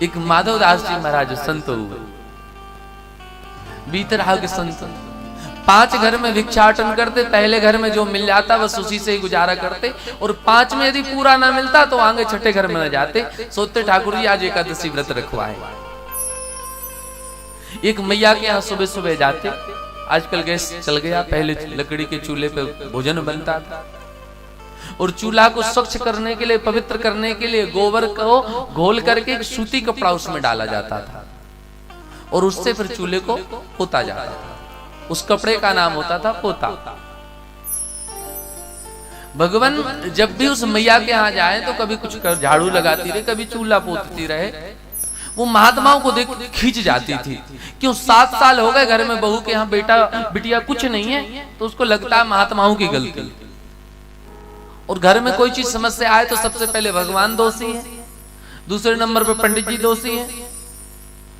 एक माधवदास जी महाराज संत हुए, बीतराग संत। 5 घर में भिक्षाटन करते, पहले घर में जो मिल जाता बस उसी से ही गुजारा करते, और 5 में यदि पूरा ना मिलता तो आगे छठे घर में न जाते। सोचते ठाकुर जी आज एकादशी व्रत रखवाए। एक मैया के यहाँ सुबह सुबह जाते, आजकल गैस चल गया, पहले लकड़ी के चूल्हे पे भोजन बनता था, और चूल्हा को स्वच्छ करने के लिए, पवित्र करने के लिए गोबर को घोल करके एक सूती कपड़ा उसमें डाला जाता था, और उससे फिर चूल्हे को पोता जाता था। उस कपड़े का नाम होता था पोता। भगवान जब भी उस मैया के यहाँ जाए तो कभी कुछ झाड़ू लगाती रहे, कभी चूल्हा पोतती रहे। वो महात्माओं को देख खींच जाती थी। क्यों 7 साल हो गए घर में बहू के यहाँ बेटा बिटिया कुछ नहीं है, तो उसको लगता है महात्माओं की गलती। और घर में कोई चीज समस्या आए तो सबसे पहले भगवान दोषी है, दूसरे नंबर पे पंडित जी दोषी है,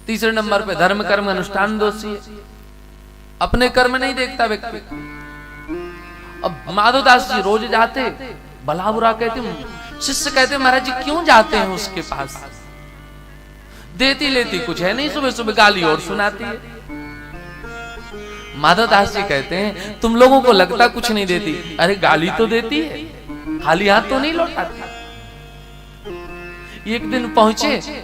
तीसरे नंबर पे धर्म कर्म अनुष्ठान दोषी है। अपने कर्म नहीं देखता व्यक्ति। अब माधवदास जी रोज जाते, भला बुरा कहते, शिष्य कहते महाराज जी क्यों जाते हैं उसके पास, देती लेती कुछ है नहीं, सुबह सुबह गाली और सुनाती है। माधवदास जी कहते हैं तुम लोगों को लगता कुछ नहीं देती, अरे गाली तो देती है, खाली हाथ तो नहीं लौटाती। एक दिन पहुंचे,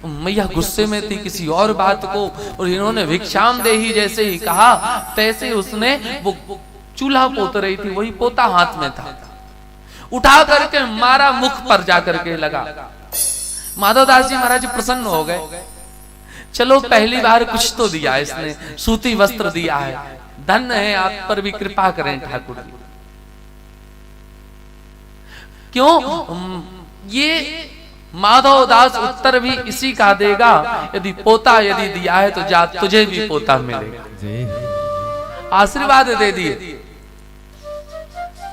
मैया गुस्से में थी किसी और बात को, और इन्होंने भिक्षाम देही जैसे ही कहा तैसे उसने वो चूल्हा पोत रही थी, वही पोता हाथ में था, उठा करके मारा, मुख पर जाकर के लगा। माधवदास जी महाराज प्रसन्न हो गए, चलो पहली बार कुछ तो दिया इसने, सूती वस्त्र दिया है, धन्य है, आप पर भी कृपा करें ठाकुर जी। क्यों ये माधवदास उत्तर भी इसी का देगा, यदि पोता यदि दिया है तो जा तुझे भी पोता मिलेगा। आशीर्वाद दे दिए,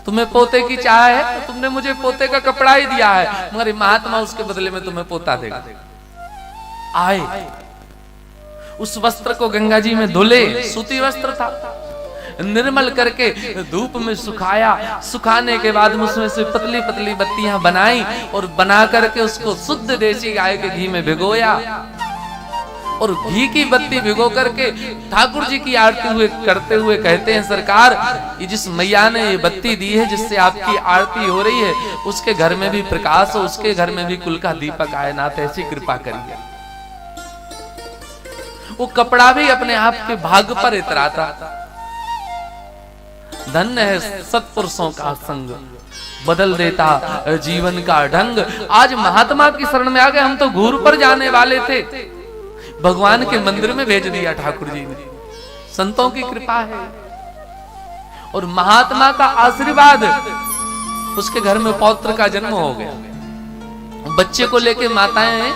तुम्हें पोते की चाह है तो तुमने मुझे पोते का कपड़ा ही दिया है, मगर महात्मा उसके बदले में तुम्हें पोता देगा। आए उस वस्त्र को गंगा जी में धुले, सूती वस्त्र था, निर्मल करके धूप में सुखाया, सुखाने के बाद उसमें से पतली पतली बत्तियां बनाई, और बना करके उसको शुद्ध देसी गाय के घी में भिगोया, और घी की बत्ती भिगो करके ठाकुर जी की आरती हुए करते हुए कहते हैं सरकार ये जिस मैया ने ये बत्ती दी है जिससे आपकी आरती हो रही है, उसके घर में भी प्रकाश हो, उसके घर में भी कुल का दीपक आए, नाथ ऐसी कृपा करिए। वो कपड़ा भी अपने आप के भाग पर इतराता। धन्य है सत्पुरुषों का संग, बदल देता जीवन का ढंग। आज महात्मा की शरण में आ गए, हम तो घूर पर जाने वाले थे, भगवान के मंदिर में भेज दिया ठाकुर जी ने। संतों की कृपा है और महात्मा का आशीर्वाद, उसके घर में पौत्र का जन्म हो गया। बच्चे को लेके माताएं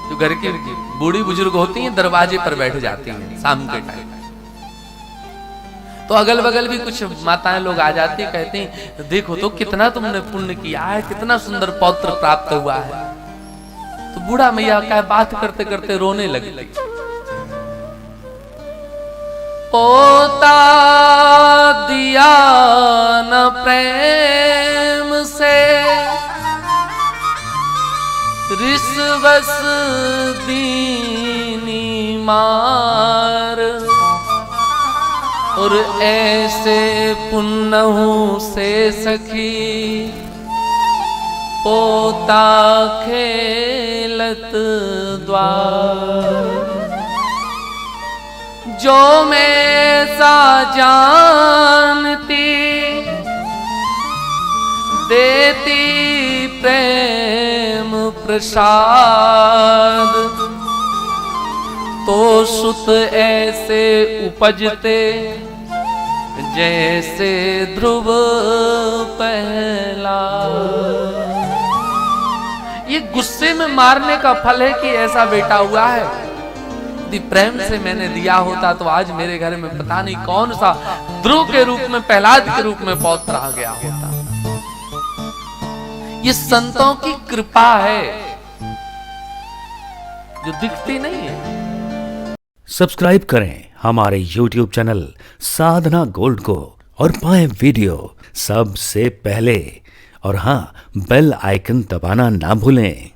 जो घर की बूढ़ी बुजुर्ग होती हैं दरवाजे पर बैठ जाती हैं शाम के टाइम, तो अगल बगल भी कुछ माताएं लोग आ जाती हैं, कहती हैं देखो तो कितना तुमने पुण्य किया है, कितना सुंदर पौत्र प्राप्त हुआ है। तो बूढ़ा मैया क्या बात करते करते रोने लगी। पोता दिया न प्रेम से, रिसवस दीनी मार, और ऐसे पुन्नहु से सखी, पोता खेलत द्वार। जो मैं सा जानती, देती प्रेम प्रसाद, तो सुत ऐसे उपजते, जैसे ध्रुव पहला। ये गुस्से में मारने का फल है कि ऐसा बेटा हुआ है। यदि प्रेम से मैंने दिया होता तो आज मेरे घर में पता नहीं कौन सा ध्रुव के रूप में, प्रहलाद के रूप में पौत्र आ गया होता। ये संतों की कृपा है जो दिखती नहीं है। सब्सक्राइब करें हमारे YouTube चैनल साधना गोल्ड को और पाएं वीडियो सबसे पहले, और हाँ बेल आइकन दबाना ना भूलें।